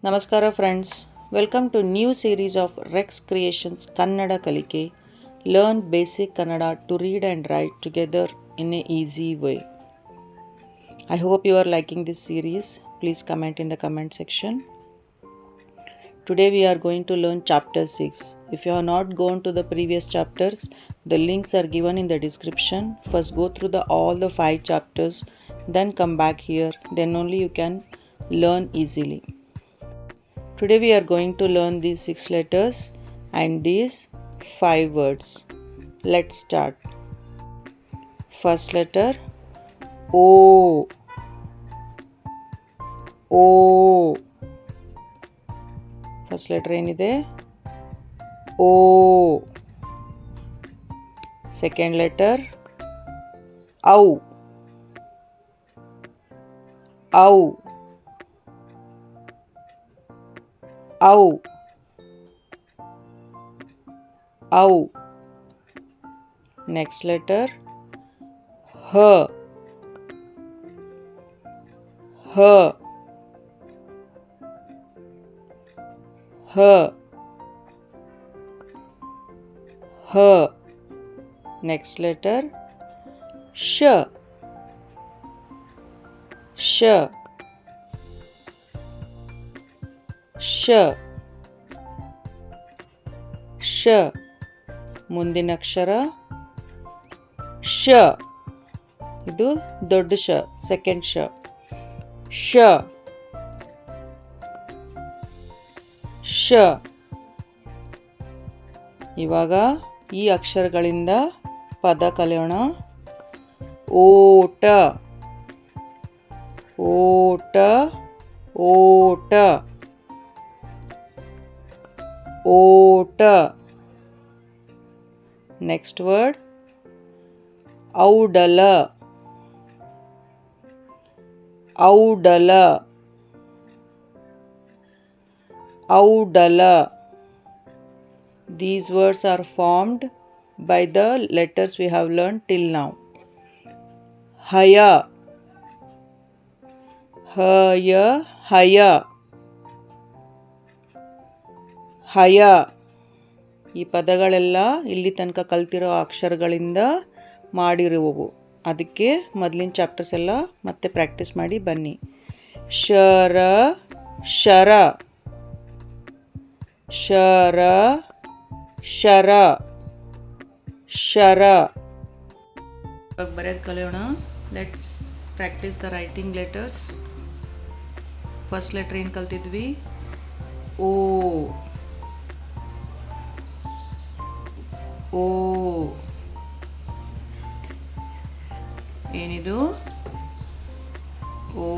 ನಮಸ್ಕಾರ friends, welcome to new series of Rex creations Kannada ಕಲಿಕೆ. Learn basic Kannada to read and write together in a easy way. I hope you are liking this series. Please comment in the comment section. Today we are going to learn chapter 6. If you have not gone to the previous chapters, the links are given in the description. First go through all the 5 chapters, then come back here. Then only you can learn easily. Today we are going to learn these 6 letters and these 5 words. Let's start. First letter O. O. First letter ಏನಿದೆ? O. Second letter Au. Au. Au. Au. Next letter H. H. H. H. Next letter Sh. Sh. ಶ. ಶ. ಮುಂದಿನ ಅಕ್ಷರ ಶ. ಇದು ದೊಡ್ಡ ಶ, second ಶ. ಶ. ಶ. ಇವಾಗ ಈ ಅಕ್ಷರಗಳಿಂದ ಪದ ಕಲಿಯೋಣ. ಓಟ. ಓಟ. ಓಟ. ಓಟ. Next word ಔಡಲ. ಔಡಲ. ಔಡಲ. These words are formed by the letters we have learned till now. ಹಯ. ಹಯ. ಹಯ. ಹಯ. ಈ ಪದಗಳೆಲ್ಲ ಇಲ್ಲಿ ತನಕ ಕಲ್ತಿರೋ ಅಕ್ಷರಗಳಿಂದ ಮಾಡಿರುವವು. ಅದಕ್ಕೆ ಮೊದಲಿನ ಚಾಪ್ಟರ್ಸ್ ಎಲ್ಲ ಮತ್ತೆ ಪ್ರಾಕ್ಟೀಸ್ ಮಾಡಿ ಬನ್ನಿ. ಶರ. ಶರ. ಶರ. ಶರ. ಶರ. ಇವಾಗ ಬರೆಯೋದು ಕಲಿಯೋಣ. Let's practice the writing letters. First letter ಏನು ಕಲ್ತಿದ್ವಿ? ಓ. ಓ. ಏನಿದು? ಓ.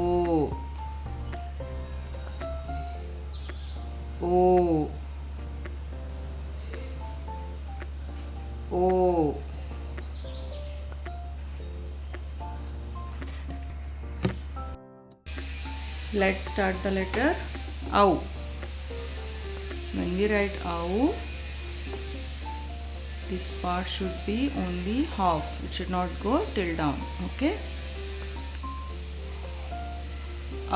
ಓ. ಓ. Let's start the letter Au. When we write Au, this part should be only half. It should not go till down. Okay?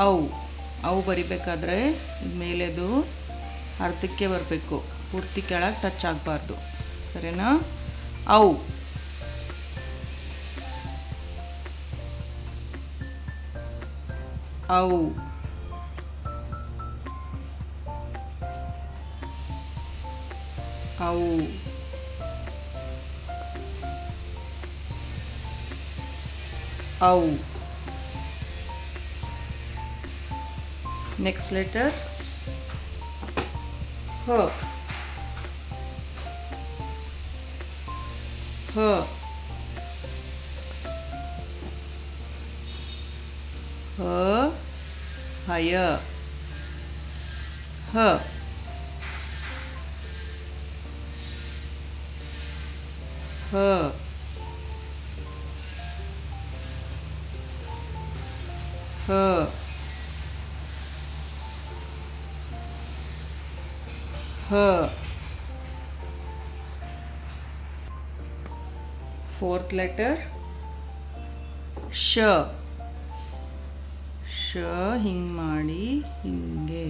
Au. Au ಬರಿಬೇಕಾದ್ರೆ ಮೇಲೆದು ಅರ್ಧಕ್ಕೆ ಬರಬೇಕು, ಪೂರ್ತಿ ಕೆಳಗೆ touch ಆಗಬಾರ್ದು. ಸರಿನಾ? ಔ. ಔ. ಔ. ಔ. Next letter H. H. H. ಹಯ. ಹ. ಹ. ಹ. ಹ. Fourth letter ಶ. ಶ ಹಿಂಗೆ ಮಾಡಿ ಹಿಂಗೆ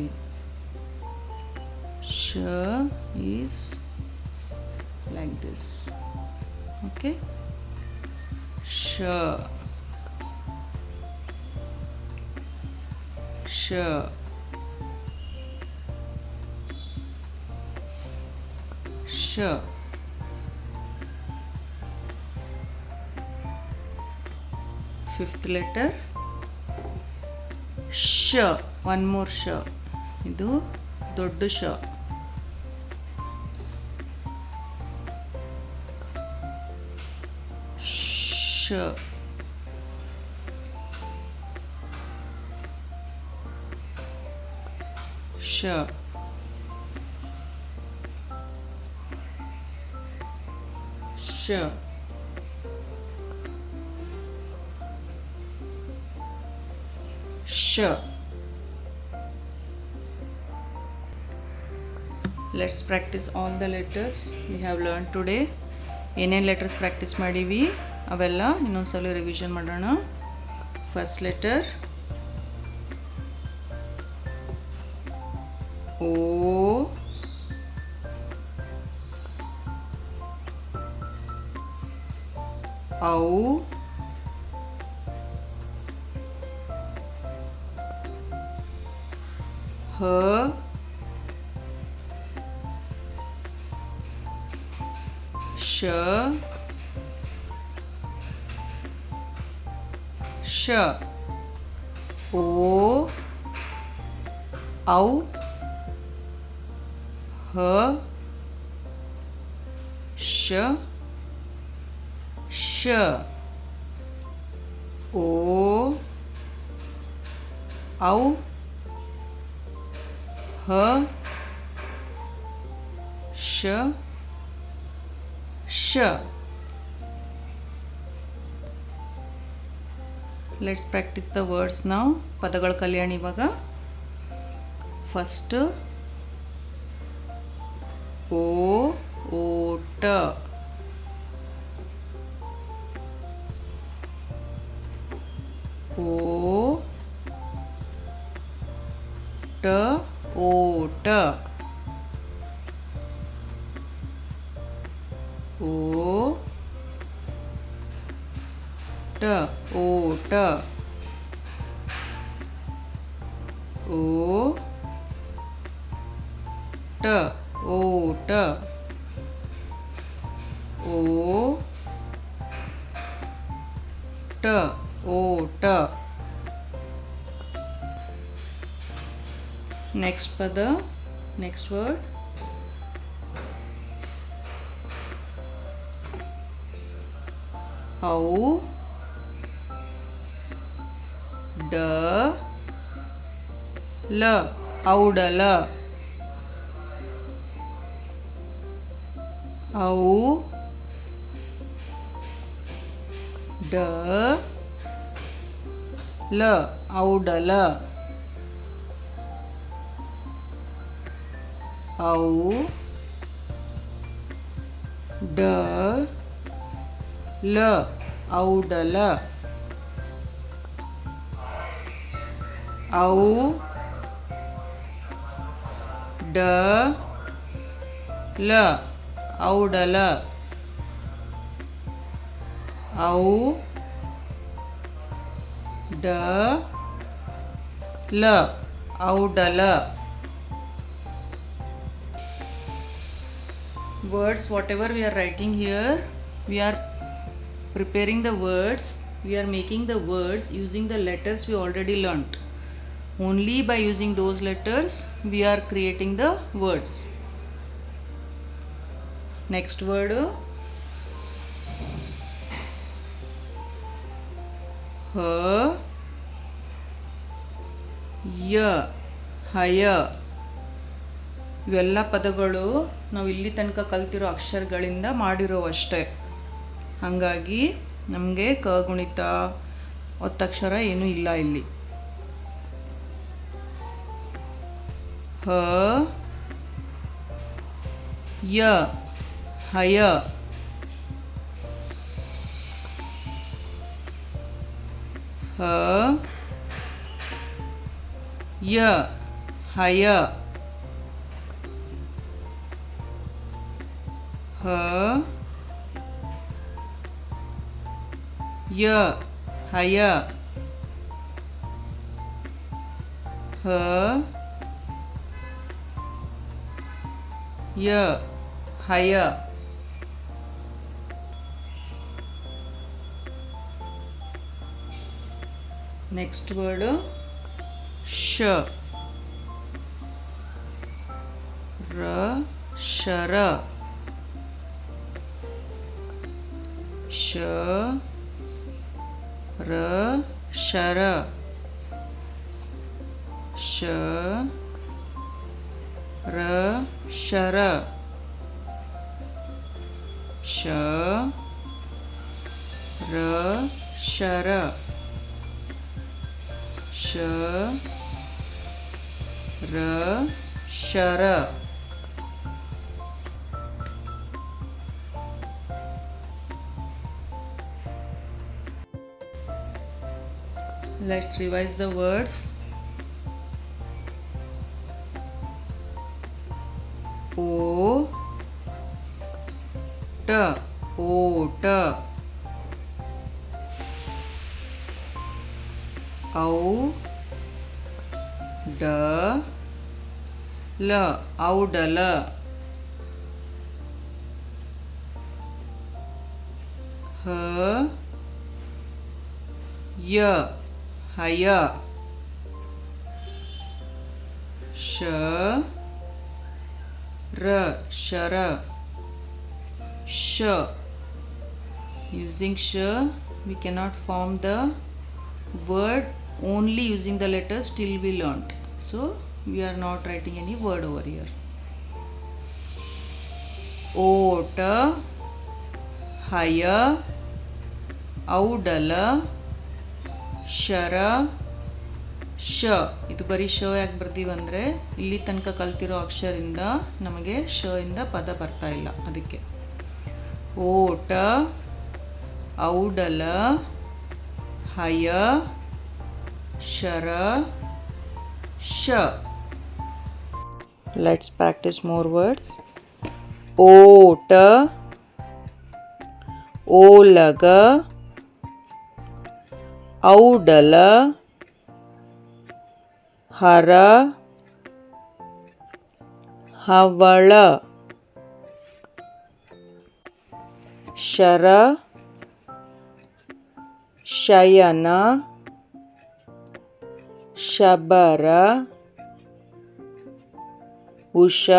sh is like this. Okay, sh, sh, sh. Fifth letter sh. One more sh. ಇದು ದೊಡ್ಡ ಶ. ಶ, ಶ, ಶ, ಶ. Let's practice all the letters we have learned today. ಏನೇನು ಲೆಟರ್ಸ್ ಪ್ರಾಕ್ಟೀಸ್ ಮಾಡೀವಿ ಅವೆಲ್ಲ ಇನ್ನೊಂದ್ಸಲ ರಿವಿಷನ್ ಮಾಡೋಣ. ಫಸ್ಟ್ ಲೆಟರ್ ಓ, ಔ, ಹ, ಶ, ಶ, ಓ, ಔ, ಹ, ಶ, ಶ, ಓ, ಔ, ಹ, ಶ, ಶ. Let's practice the words now. ಪದಗಳ ಕಲ್ಯಾಣ ಇವಾಗ. ಫಸ್ಟ್ ಓ, ಓಟ, ಓ, ಟ, ಓಟ, ಓ, ಟ, ಓಟ, ಓ, ಟ, ಓಟ, ಓ, ಟ, ಓಟ. ನೆಕ್ಸ್ಟ್ ಪದ, ನೆಕ್ಸ್ಟ್ ವರ್ಡ್ ಔ, ಡ, ಲ, ಔಡಲ, ಔ, ಡ, ಲ, ಔಡಲ, ಔ, ಡ, ಲ, ಔಡಲ, ಔ, ಡ, ಲ, ಔಡಲ, ಔ, ಡ, ಲ, ಔಡಲ. Words, whatever we are writing here, we are preparing the words, we are making the words using the letters we already learnt. Only by using those letters we are creating the words. Next word ಹ, ಯ, ಹಯ. ಇವೆಲ್ಲ ಪದಗಳು ನಾವು ಇಲ್ಲಿ ತನಕ ಕಲ್ತಿರೋ ಅಕ್ಷರಗಳಿಂದ ಮಾಡಿರೋವಷ್ಟೇ. ಹಾಗಾಗಿ ನಮಗೆ ಕ ಗುಣಿತ ಒತ್ತಕ್ಷರ ಏನೂ ಇಲ್ಲ ಇಲ್ಲಿ. ಹ, ಯ, ಹಯ. ಹ, ಯ, ಹಯ. H Y haya. H Y haya. Next word sh. R shara. Sh R shara. Sh R shara. Sh R shara. Sh R shara. Let's revise the words. O T oat. Ou D L oudal. H Y haya. Sh R shara. Sh. Using sh we cannot form the word only using the letters till we learnt. So we are not writing any word over here. Oat haya oudal ಶರ ಶ. ಇದು ಬರೀ ಶ ಯಾಕೆ ಬರ್ತೀವಿ ಅಂದರೆ ಇಲ್ಲಿ ತನಕ ಕಲ್ತಿರೋ ಅಕ್ಷರದಿಂದ ನಮಗೆ ಶ ಇಂದ ಪದ ಬರ್ತಾ ಇಲ್ಲ, ಅದಕ್ಕೆ. ಓಟ ಔಡಲ ಹಯ ಶರ ಶ. Let's practice more words. ಓಟ ಓಲಗ ಔಡಲ ಹರ ಹವಳ ಶರ ಶಯನ ಶಬರ ಉಷ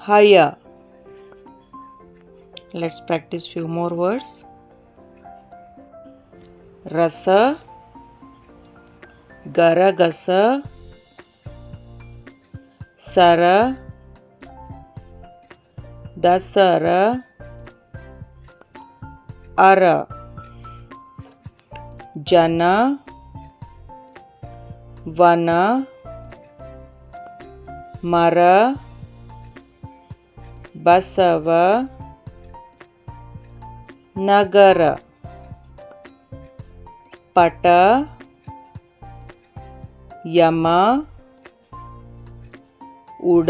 ಹಯ. Let's practice few more words. ರಸ ಗರಗಸ ಸರ ದಸರ ಅರ ಜನ ವನ ಮರ ಬಸವ ನಗರ ಪಟ ಯಮ ಉಡ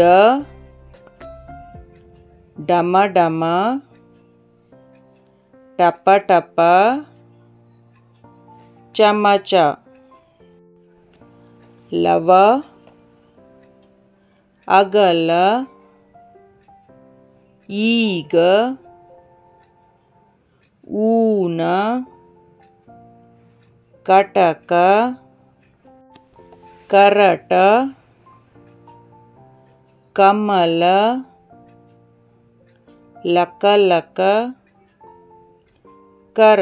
ಡಮ ಡಮ ಟಪ ಟಪ ಚಮಚ ಲವ ಅಗಲ ಈಗ ಊನ ಕಟಕ ಕರಟ ಕಮಲ ಲಕ ಲಕ ಕರ.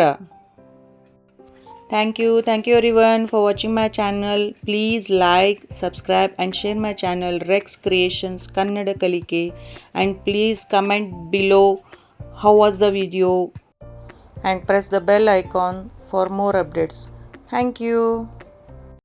Thank you everyone for watching my channel. Please like, subscribe and share my channel Rex Creations Kannada Kalike, and please comment below how was the video and press the bell icon for more updates. Thank you.